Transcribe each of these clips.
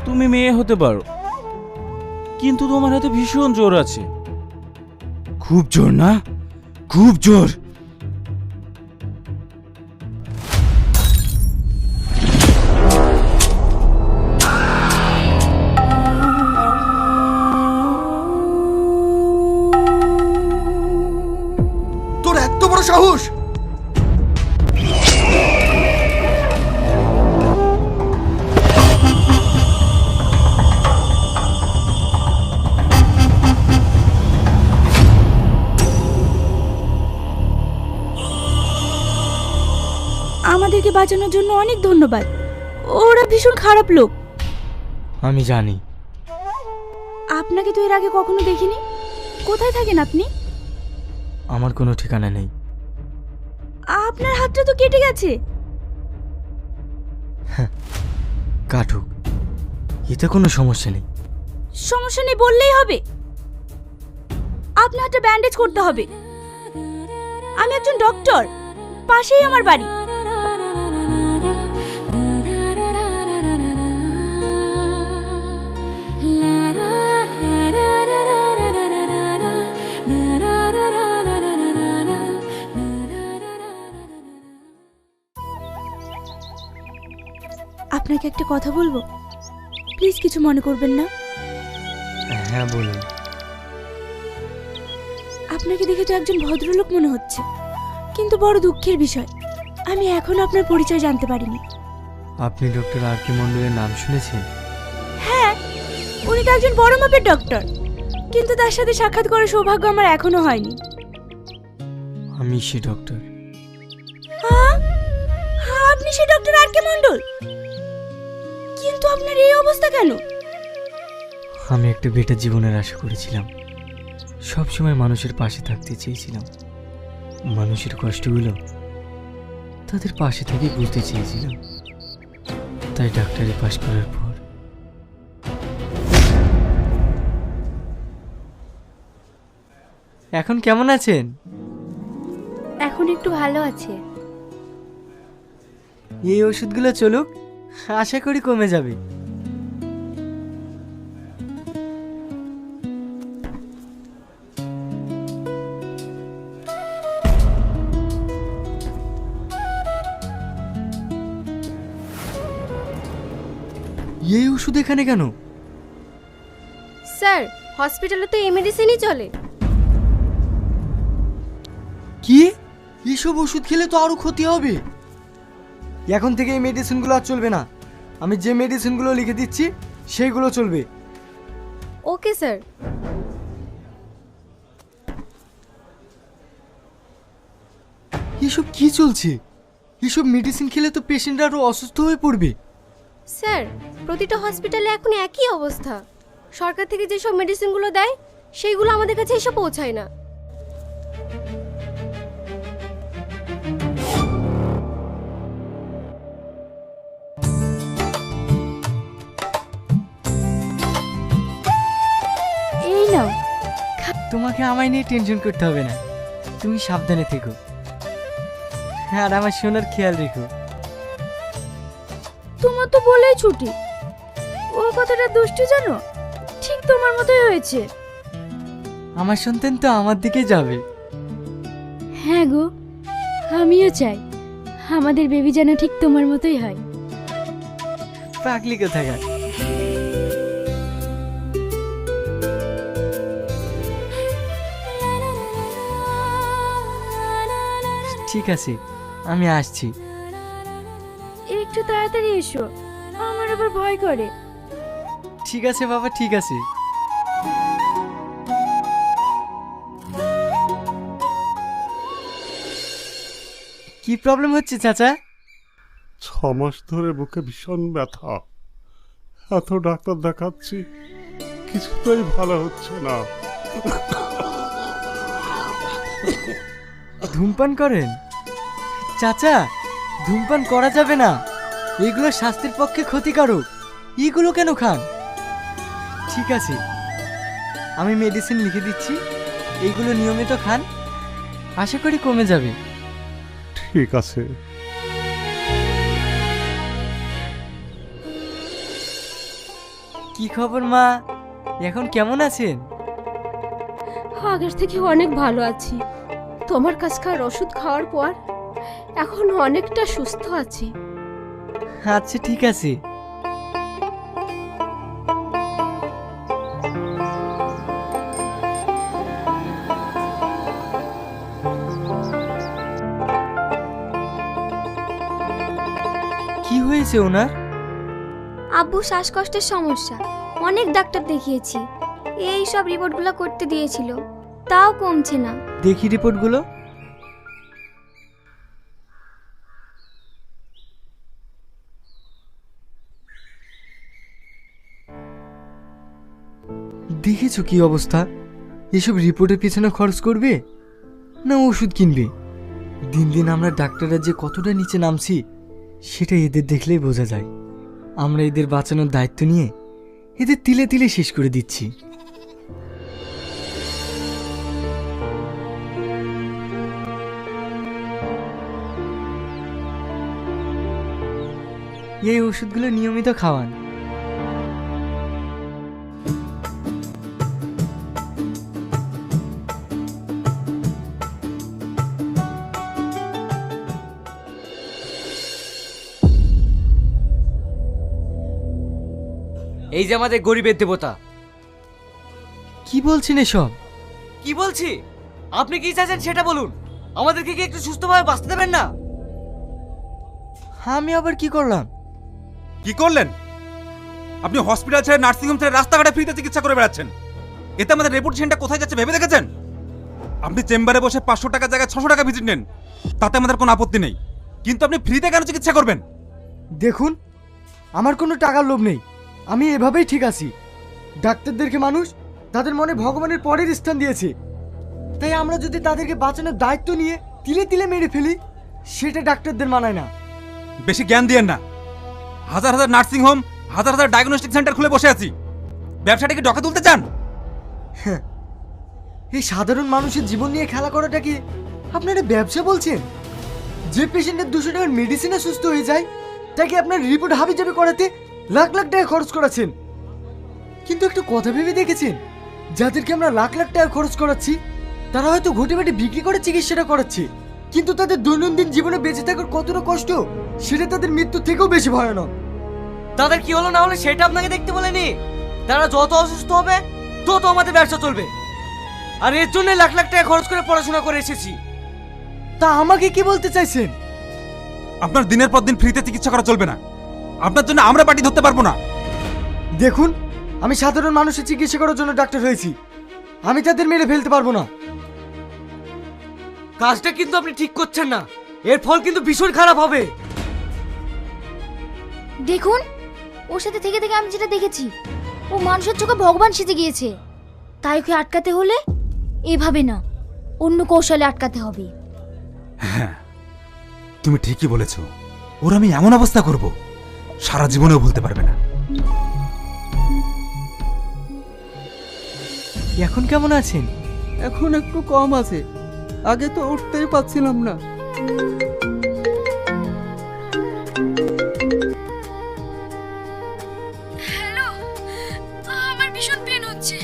তুমি মেয়ে হতে পারো, কিন্তু তোমার হাতে ভীষণ জোর আছে। খুব জোর না? খুব জোর। তোর এত বড় সাহস! আমাদেরকে বাঁচানোর জন্য অনেক ধন্যবাদ। ওরা ভীষণ খারাপ লোক। আমি জানি। আপনাকে তো এর আগে কখনো দেখিনি। কোথায় থাকেন আপনি? আমার কোনো ঠিকানা নেই। আপনার হাতটা তো কেটে গেছে। কাটুক, এতে কোনো সমস্যা নেই। সমস্যা নেই বললেই হবে? আপনার হাতটা ব্যান্ডেজ করতে হবে। আমি একজন ডক্টর, পাশেই আমার বাড়ি। আপনাকে একটা কথা বলবো, প্লিজ কিছু মনে করবেন না। হ্যাঁ বলুন। আপনাকে দেখে তো একজন ভদ্রলোক মনে হচ্ছে, কিন্তু বড় দুঃখের বিষয়, আমি এখনো আপনার পরিচয় জানতে পারিনি। আপনি ডক্টর আর কে মণ্ডলের নাম শুনেছেন? হ্যাঁ, উনি তো একজন বড় মাপের ডক্টর, কিন্তু তার সাথে সাক্ষাৎ করার সৌভাগ্য আমার এখনো হয়নি। আমি সে ডক্টর। হ্যাঁ, আপনি সে ডক্টর আর কে মণ্ডল? কিন্তু আপনার এই অবস্থা কেন? আমি একটা বেটার জীবনের আশা করেছিলাম। সবসময় মানুষের পাশে থাকতে চেয়েছিলাম। মানুষের কষ্টগুলো তাদের পাশে থেকে বুঝতে চেয়েছিলাম। তাই ডাক্তারি পাশ করার পর এখন কেমন আছেন? এখন একটু ভালো আছে। এই ওষুধগুলো চলুক, আশা করি কমে যাবে। এই ওষুধ এখানে কেন? স্যার, হসপিটালে তো এই মেডিসিনই চলে। কি? এসব ওষুধ খেলে তো আরো ক্ষতি হবে। এখন থেকে এই মেডিসিনগুলো আর চলবে না। আমি যে মেডিসিনগুলো লিখে দিচ্ছি সেইগুলো চলবে। Okay sir. এসব কি চলছে? এসব মেডিসিন খেলে তো পেশেন্টরা আরো অসুস্থ হয়ে পড়বে। স্যার, প্রতিটা হসপিটালে এখন একই অবস্থা। সরকার থেকে যেসব মেডিসিনগুলো দেয় সেইগুলো আমাদের কাছে এসে পৌঁছায় না। এই নাও। তোমাকে আমায় নিয়ে টেনশন করতে হবে না। তুমি সাবধানে থেকো আর আমার সোনার খেয়াল রেখো। তোমার তো বলেই ছুটি। ও কতটা দুষ্টু জানো? ঠিক তোমার মতোই হয়েছে। আমার সন্তান তো আমার দিকে যাবে। হ্যাঁ গো, আমিও চাই আমাদের বেবি যেন ঠিক তোমার মতোই হয়। পাগলি কোথাকার। ঠিক আছে, আমি আসছি। একটু তাড়াতাড়ি এসো, আমার আবার ভয় করে। ঠিক আছে বাবা, ঠিক আছে। কি প্রবলেম হচ্ছে চাচা? 6 মাস ধরে বুকে ভীষণ ব্যথা। এত ডাক্তার দেখাচ্ছি, কিছুতেই ভালো হচ্ছে না। ধূমপান করেন? চাচা, ধূমপান করা যাবে না। এগুলো স্বাস্থ্যের পক্ষে ক্ষতিকারক। এগুলো কেন খান? ঠিক আছে, আমি মেডিসিন লিখে দিচ্ছি, এইগুলো নিয়মিত খান, আশা করি কমে যাবে। ঠিক আছে। কি খবর মা? এখন কেমন আছেন? আগের থেকে অনেক ভালো আছি। তোমার কাছকার ওষুধ খাওয়ার পর এখন অনেকটা সুস্থ আছি। আচ্ছা ঠিক আছে। কি হয়েছে ওনার? আব্বু শ্বাসকষ্টের সমস্যা, অনেক ডাক্তার দেখিয়েছি, এই সব রিপোর্টগুলো করতে দিয়েছিল, তাও কমছে না। দেখি রিপোর্টগুলো। দেখেছো কি অবস্থা? এসব রিপোর্টের পিছনে খরচ করবে না ওষুধ কিনবে? দিন দিন আমরা ডাক্তাররা যে কতটা নিচে নামছি সেটা এদের দেখলেই বোঝা যায়। আমরা এদের বাঁচানোর দায়িত্ব নিয়ে এদের তিলে তিলে শেষ করে দিচ্ছি। এই ওষুধগুলো নিয়মিত খাওয়ান। এই যে আমাদের গরিবের দেবতা। কি বলছেন এসব? কি বলছি? আপনি কি চাইছেন সেটা বলুন। আমাদেরকে কি একটু সুস্থভাবে বাঁচতে দেবেন না? আমি আবার কি করলাম? কি করলেন? আপনি হসপিটাল ছেড়ে নার্সিংহোম ছেড়ে রাস্তাঘাটে ফ্রিতে চিকিৎসা করে বেড়াচ্ছেন। এতে আমাদের রেপুটেশনটা কোথায় যাচ্ছে ভেবে দেখেছেন? আপনি চেম্বারে বসে 500 টাকার জায়গায় 600 টাকা ভিজিট নেন, তাতে আমাদের কোনো আপত্তি নেই, কিন্তু আপনি ফ্রিতে কেন চিকিৎসা করবেন? দেখুন, আমার কোনো টাকার লোভ নেই, আমি এভাবেই ঠিক আছি। ডাক্তারদেরকে মানুষ তাদের মনে ভগবানের পরের স্থান দিয়েছে, তাই আমরা যদি তাদেরকে বাঁচানোর দায়িত্ব নিয়ে তিলে তিলে মেরে ফেলি সেটা ডাক্তারদের মানায় না। বেশি জ্ঞান দিয়েন না। হাজার হাজার নার্সিংহোম, হাজার হাজার ডায়াগনস্টিক সেন্টার খুলে বসে আছি, ব্যবসাটাকে ডকা তুলতে চান? এই সাধারণ মানুষের জীবন নিয়ে খেলা করাটা কি আপনারা ব্যবসা বলছেন? যে পেশেন্টের 200 টাকার মেডিসিনে সুস্থ হয়ে যায় তাকে আপনার রিপোর্ট হাবিজাবি করাতে লাখ লাখ টাকা খরচ করাচ্ছেন। কিন্তু একটু কথা ভেবে দেখেছেন, যাদেরকে আমরা লাখ লাখ টাকা খরচ করাচ্ছি তারা হয়তো ঘটে বাটে বিক্রি করে চিকিৎসাটা করাচ্ছে, কিন্তু তাদের দৈনন্দিন জীবনে বেঁচে থাকার কতটা কষ্ট সেটা তাদের মৃত্যুর থেকেও বেশি ভয়ানক। তাদের কি হলো না হলো সেটা আপনাকে দেখতে বলেনি। তারা যত অসুস্থ হবে তত আমাদের ব্যবসা চলবে, আর এর জন্য লাখ লাখ টাকা খরচ করে পড়াশোনা করে এসেছি। তা আমাকে কি বলতে চাইছেন? আপনার দিনের পর দিন ফ্রিতে চিকিৎসা করা চলবে না, আপনার জন্য আমরা পার্টি ধরতে পারবো না। দেখুন, আমি সাধারণ মানুষের চিকিৎসা করার জন্য ডাক্তার হয়েছি, আমি তাদের মেরে ফেলতে পারবো না। কাজটা কিন্তু আপনি ঠিক করছেন না, এর ফল কিন্তু ভীষণ খারাপ হবে। দেখুন, ওর সাথে থেকে থেকে আমি যেটা দেখেছি, ও মানুষের চোখে ভগবান সেজে গিয়েছে। তাই ওকে আটকাতে হলে এভাবে না, অন্য কৌশলে আটকাতে হবে। হ্যাঁ, তুমি ঠিকই বলেছ। ওর আমি এমন অবস্থা করব সারা জীবনেও ভুলতে পারবে না। এখন কেমন আছেন? এখন একটু কম আছে, আগে তো উঠতেই পারছিলাম না। হ্যালো, আমার ভীষণ পেন হচ্ছে,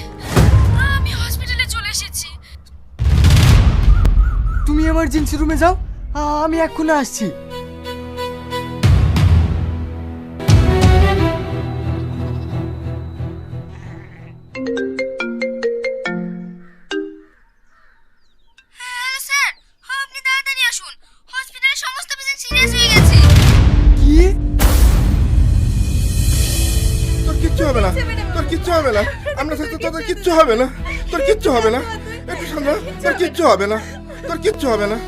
আমি হসপিটালে চলে এসেছি। তুমি এমার্জেন্সি রুমে যাও, আমি এক্ষুনি আসছি। হ্যালো স্যার, আপনি তাড়াতাড়ি আসুন, হসপিটালের সমস্ত পেশেন্ট সিরিয়াস হয়ে গেছে। কি? তোর কিচ্ছু হবে না, তোর কিচ্ছু হবে না, আমরা থাকতে তোদের কিচ্ছু হবে না, তোর কিচ্ছু হবে না, একটু সামলা, তোর কিচ্ছু হবে না, তোর কিচ্ছু হবে না।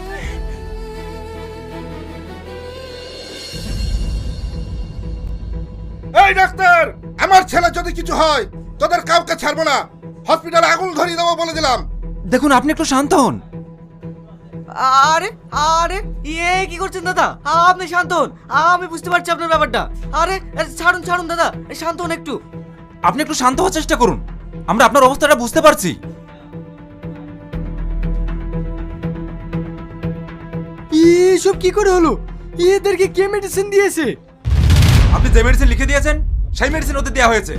এই ডাক্তার, আমার ছেলে যদি কিছু হয় তোদের কাউকে ছাড়বো না, হসপিটালে আগুন ধরিয়ে দেবো বলে দিলাম। দেখুন, আপনি একটু শান্ত হন। আরে আরে এ কি করছেন দাদা? আপনি শান্ত হন, আমি বুঝতে পারছি আপনার ব্যাপারটা। আরে ছাড়ুন ছাড়ুন দাদা, শান্ত হন একটু। আপনি একটু শান্ত হওয়ার চেষ্টা করুন, আমরা আপনার অবস্থাটা বুঝতে পারছি। এসব কি করে হলো? এদেরকে কে মেডিসিন দিয়েছে? আপনি যে মেডিসিন লিখে দিয়েছেন সেই মেডিসিন ওদের দেওয়া হয়েছে।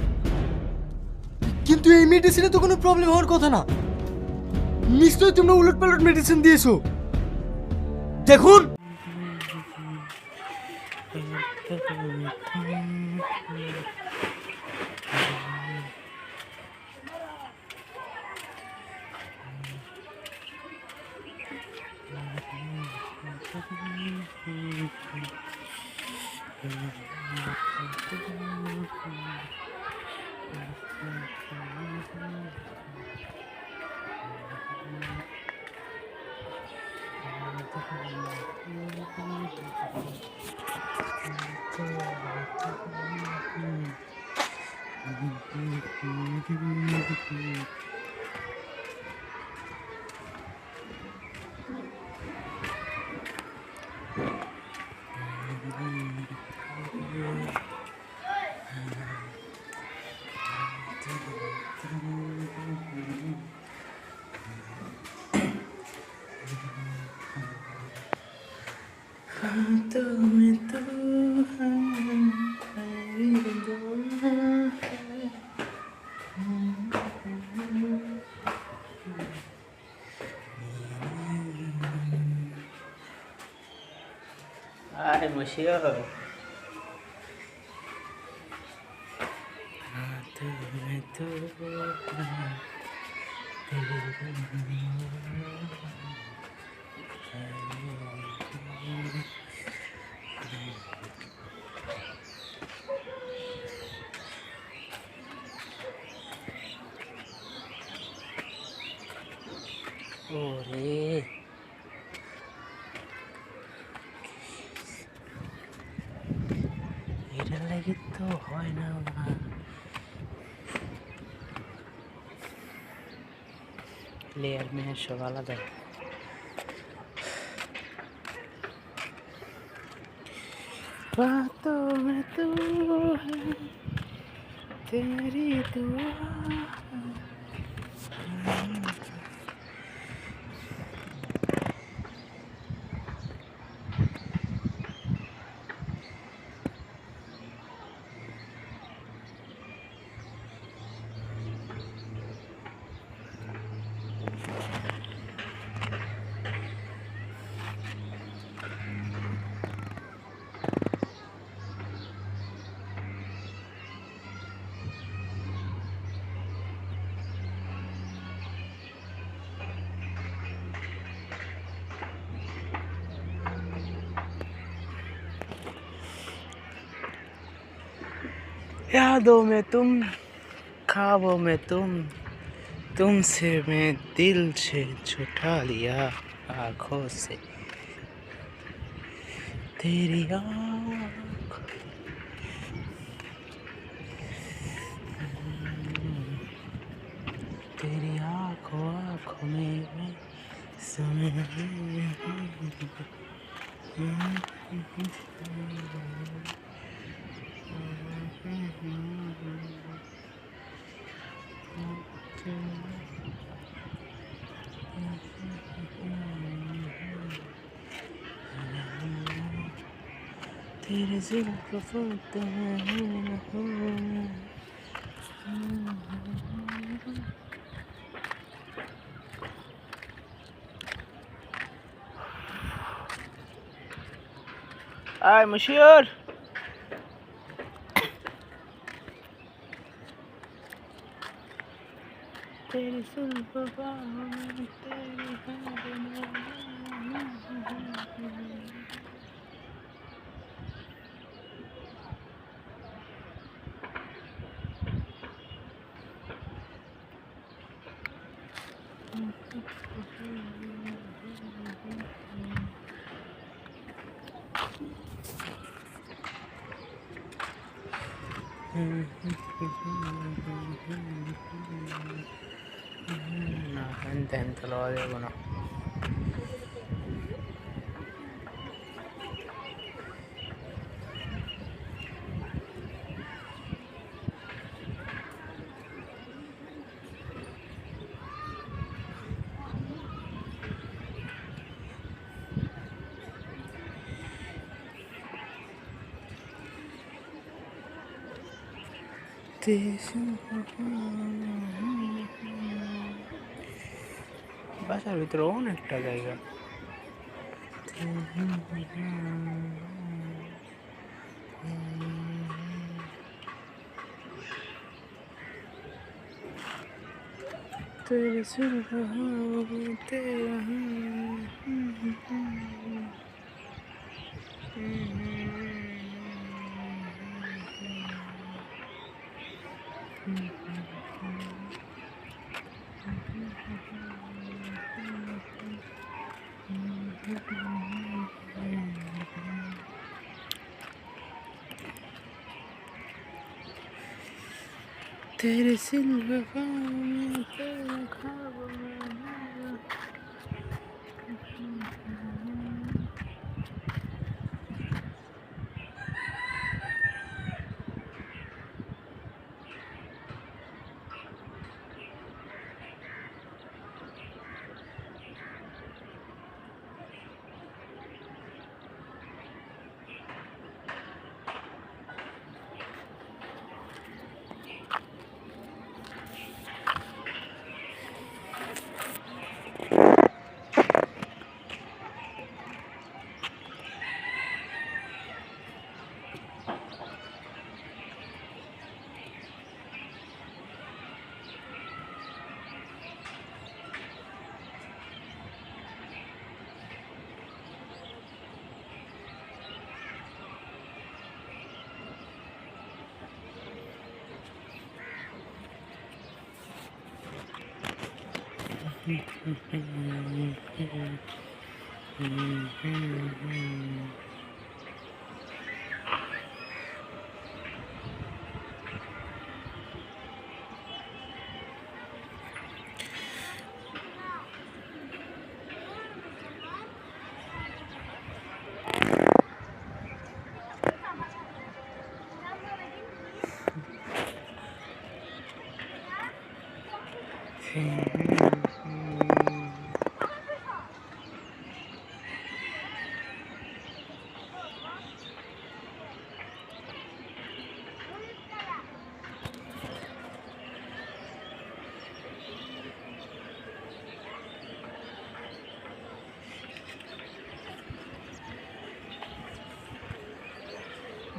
কিন্তু এই মেডিসিনে তো কোনো প্রবলেম হওয়ার কথা না। নিশ্চয়ই তোমরা উলটপালট মেডিসিন দিয়েছো। দেখুন, Ay, monsieur. ওরে এটার লাগে তো হয় না প্লেয়ার মেয়ের সব আলাদা बातों में तू है तेरी दुआ यादों में तुम ख्वाबों में तुमसे मैं दिल से छुटा लिया आँखों से तेरी आँख तेरी आँखों में मैं समय तेरे ज़ुल्फ़ फूलते हैं आय मशहूर तेरी सुल्फ़ बाहों में तेरी nakanten tolong ko na বাসার ভিতরে অনেকটা জায়গা। तेरे जुल्फ हाँ, तेरा तेरे जुल्फ हाँ, तेरा ख्वाब में।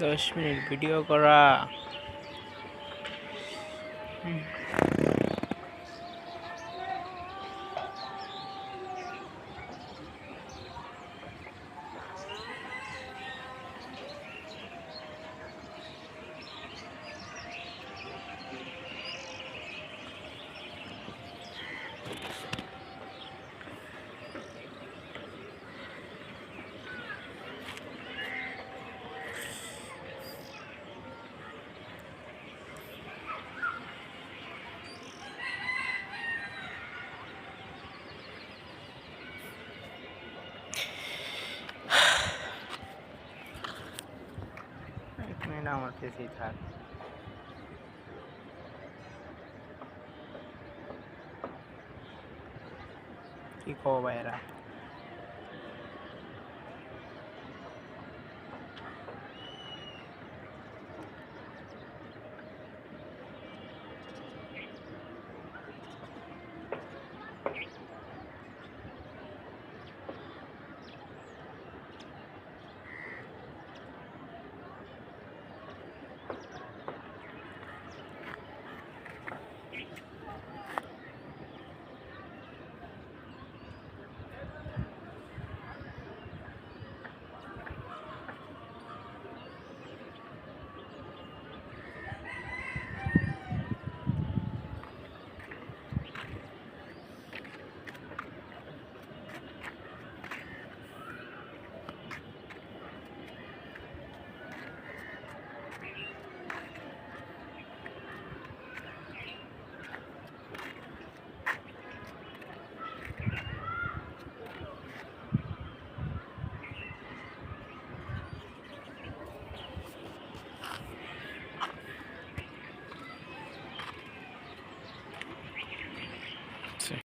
दस मिनट वीडियो करा আমার পেছেই থাক কি কো ভাইরা